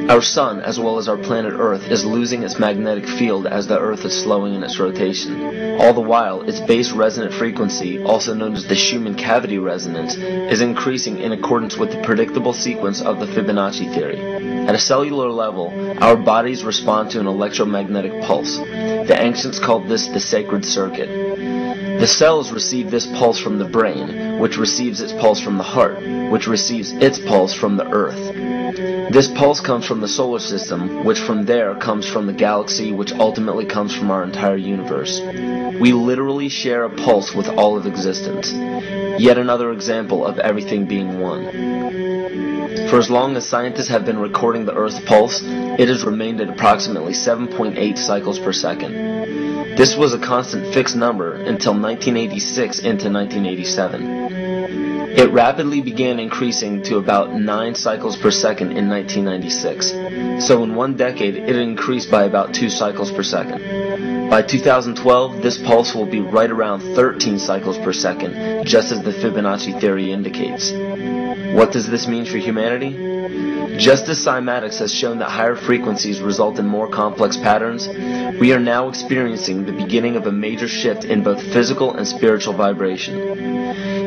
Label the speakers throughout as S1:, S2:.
S1: Our sun, as well as our planet Earth, is losing its magnetic field as the Earth is slowing in its rotation. All the while, its base resonant frequency, also known as the Schumann cavity resonance, is increasing in accordance with the predictable sequence of the Fibonacci theory. At a cellular level, our bodies respond to an electromagnetic pulse. The ancients called this the sacred circuit. The cells receive this pulse from the brain, which receives its pulse from the heart, which receives its pulse from the Earth. This pulse comes from the solar system, which from there comes from the galaxy, which ultimately comes from our entire universe. We literally share a pulse with all of existence. Yet another example of everything being one. For as long as scientists have been recording the Earth's pulse, it has remained at approximately 7.8 cycles per second. This was a constant fixed number until 1986 into 1987. It rapidly began increasing to about 9 cycles per second in 1996. So in one decade, it increased by about 2 cycles per second. By 2012, this pulse will be right around 13 cycles per second, just as the Fibonacci theory indicates. What does this mean for humanity? Just as cymatics has shown that higher frequencies result in more complex patterns, we are now experiencing the beginning of a major shift in both physical and spiritual vibration.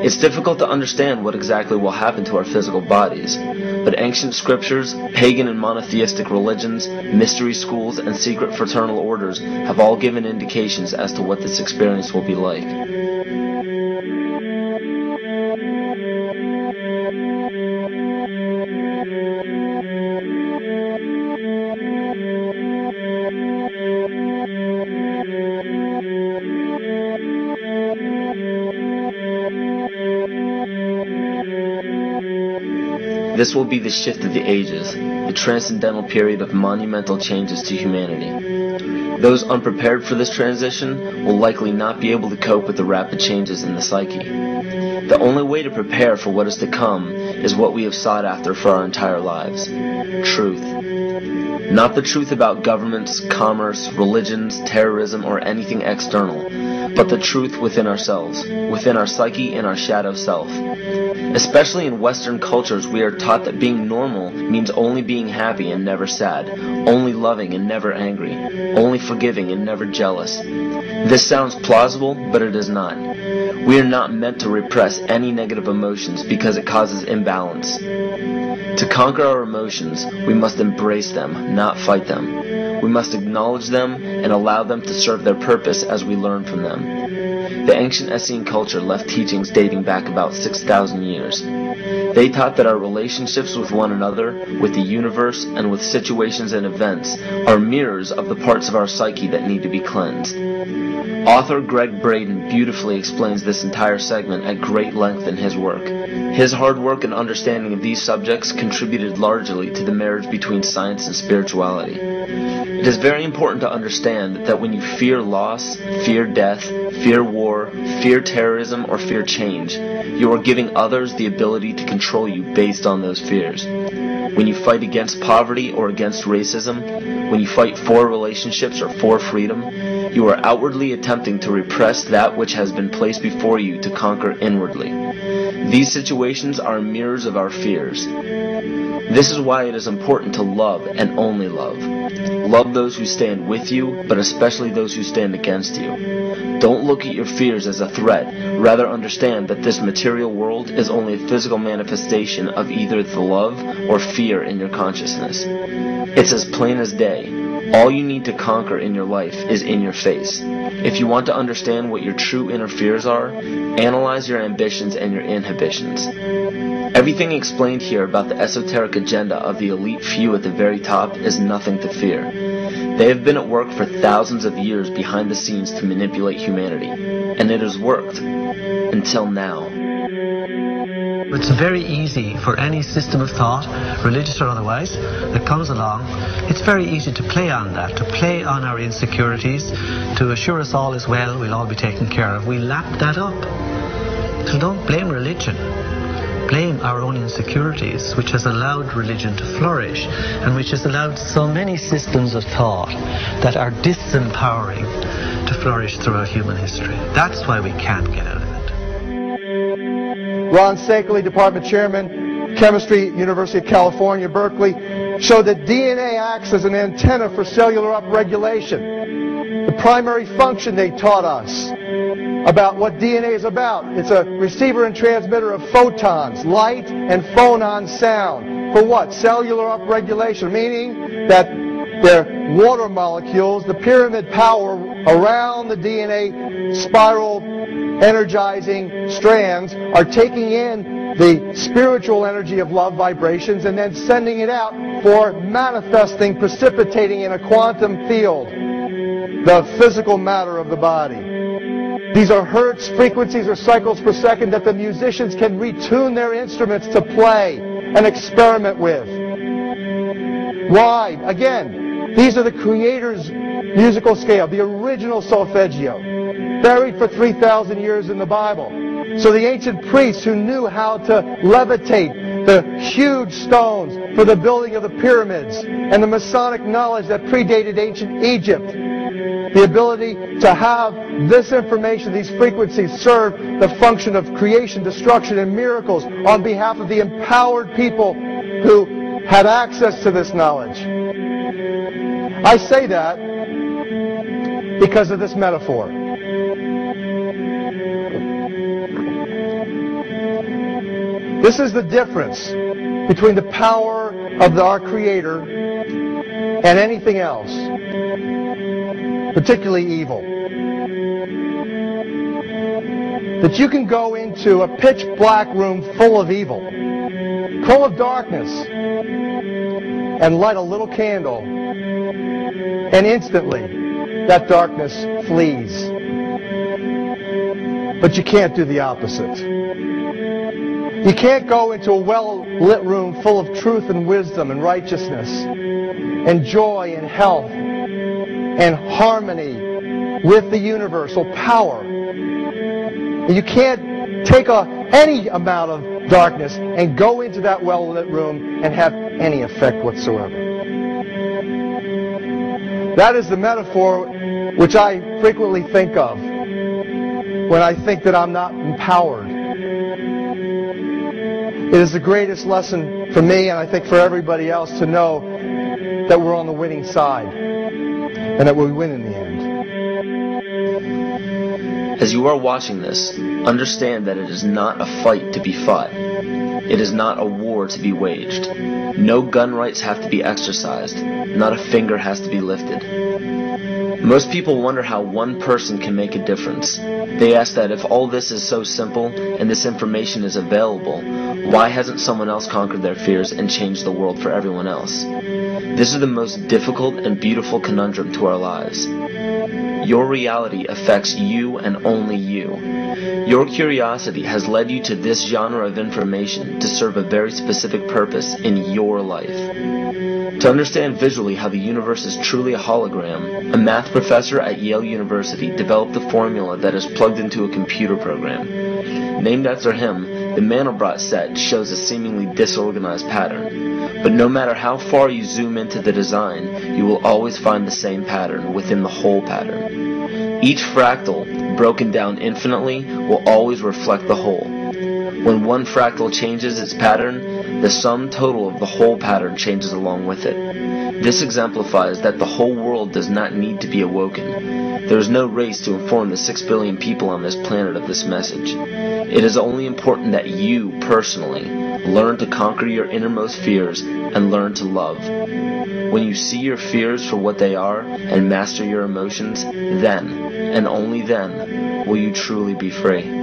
S1: It's difficult to understand what exactly will happen to our physical bodies, but ancient scriptures, pagan and monotheistic religions, mystery schools, and secret fraternal orders have all given indications as to what this experience will be like. This will be the shift of the ages, the transcendental period of monumental changes to humanity. Those unprepared for this transition will likely not be able to cope with the rapid changes in the psyche. The only way to prepare for what is to come is what we have sought after for our entire lives: truth. Not the truth about governments, commerce, religions, terrorism, or anything external, but the truth within ourselves, within our psyche and our shadow self. Especially in Western cultures, we are taught that being normal means only being happy and never sad, only loving and never angry, only forgiving and never jealous. This sounds plausible, but it is not. We are not meant to repress any negative emotions because it causes imbalance. To conquer our emotions, we must embrace them, not fight them. We must acknowledge them and allow them to serve their purpose as we learn from them. The ancient Essene culture left teachings dating back about 6,000 years. They taught that our relationships with one another, with the universe, and with situations and events are mirrors of the parts of our psyche that need to be cleansed. Author Greg Braden beautifully explains this entire segment at great length in his work. His hard work and understanding of these subjects contributed largely to the marriage between science and spirituality. It is very important to understand that when you fear loss, fear death, fear war, fear terrorism, or fear change, you are giving others the ability to control you based on those fears. When you fight against poverty or against racism, when you fight for relationships or for freedom, you are outwardly attempting to repress that which has been placed before you to conquer inwardly. These situations are mirrors of our fears. This is why it is important to love and only love. Love those who stand with you, but especially those who stand against you. Don't look at your fears as a threat. Rather understand that this material world is only a physical manifestation of either the love or fear in your consciousness. It's as plain as day. All you need to conquer in your life is in your face. If you want to understand what your true inner fears are, analyze your ambitions and your inhibitions. Everything explained here about the esoteric agenda of the elite few at the very top is nothing to fear. They have been at work for thousands of years behind the scenes to manipulate humanity, and it has worked. Until now.
S2: It's very easy for any system of thought, religious or otherwise, that comes along. It's very easy to play on that, to play on our insecurities, to assure us all is well, we'll all be taken care of. We lap that up. So don't blame religion. Blame our own insecurities, which has allowed religion to flourish, and which has allowed so many systems of thought that are disempowering to flourish throughout human history. That's why we can't get out of it.
S3: Ron Sankley, Department Chairman, Chemistry, University of California, Berkeley. show that DNA acts as an antenna for cellular upregulation. The primary function they taught us about what DNA is about. It's a receiver and transmitter of photons, light, and phonon sound. For what? Cellular upregulation, meaning that the water molecules, the pyramid power around the DNA spiral energizing strands are taking in the spiritual energy of love vibrations and then sending it out for manifesting, precipitating in a quantum field, the physical matter of the body. These are hertz, frequencies, or cycles per second that the musicians can retune their instruments to play and experiment with. Why? Again, these are the Creator's musical scale, the original solfeggio, buried for 3,000 years in the Bible. So the ancient priests who knew how to levitate the huge stones for the building of the pyramids and the Masonic knowledge that predated ancient Egypt, the ability to have this information, these frequencies, serve the function of creation, destruction, and miracles on behalf of the empowered people who had access to this knowledge. I say that because of this metaphor. This is the difference between the power of our Creator and anything else, particularly evil. That you can go into a pitch black room full of evil, full of darkness, and light a little candle, and instantly that darkness flees. But you can't do the opposite. You can't go into a well-lit room full of truth and wisdom and righteousness and joy and health and harmony with the universal power. You can't take any amount of darkness and go into that well-lit room and have any effect whatsoever. That is the metaphor which I frequently think of when I think that I'm not empowered. It is the greatest lesson for me, and I think for everybody else, to know that we're on the winning side and that we win in the end.
S1: As you are watching this, understand that it is not a fight to be fought. It is not a war to be waged. No gun rights have to be exercised. Not a finger has to be lifted. Most people wonder how one person can make a difference. They ask that if all this is so simple and this information is available, why hasn't someone else conquered their fears and changed the world for everyone else? This is the most difficult and beautiful conundrum to our lives. Your reality affects you and only you. Your curiosity has led you to this genre of information to serve a very specific purpose in your life. To understand visually how the universe is truly a hologram, a math professor at Yale University developed a formula that is plugged into a computer program. Named after him, the Mandelbrot set shows a seemingly disorganized pattern. But no matter how far you zoom into the design, you will always find the same pattern within the whole pattern. Each fractal, broken down infinitely, will always reflect the whole. When one fractal changes its pattern, the sum total of the whole pattern changes along with it. This exemplifies that the whole world does not need to be awoken. There is no race to inform the 6 billion people on this planet of this message. It is only important that you, personally, learn to conquer your innermost fears and learn to love. When you see your fears for what they are and master your emotions, then, and only then, will you truly be free.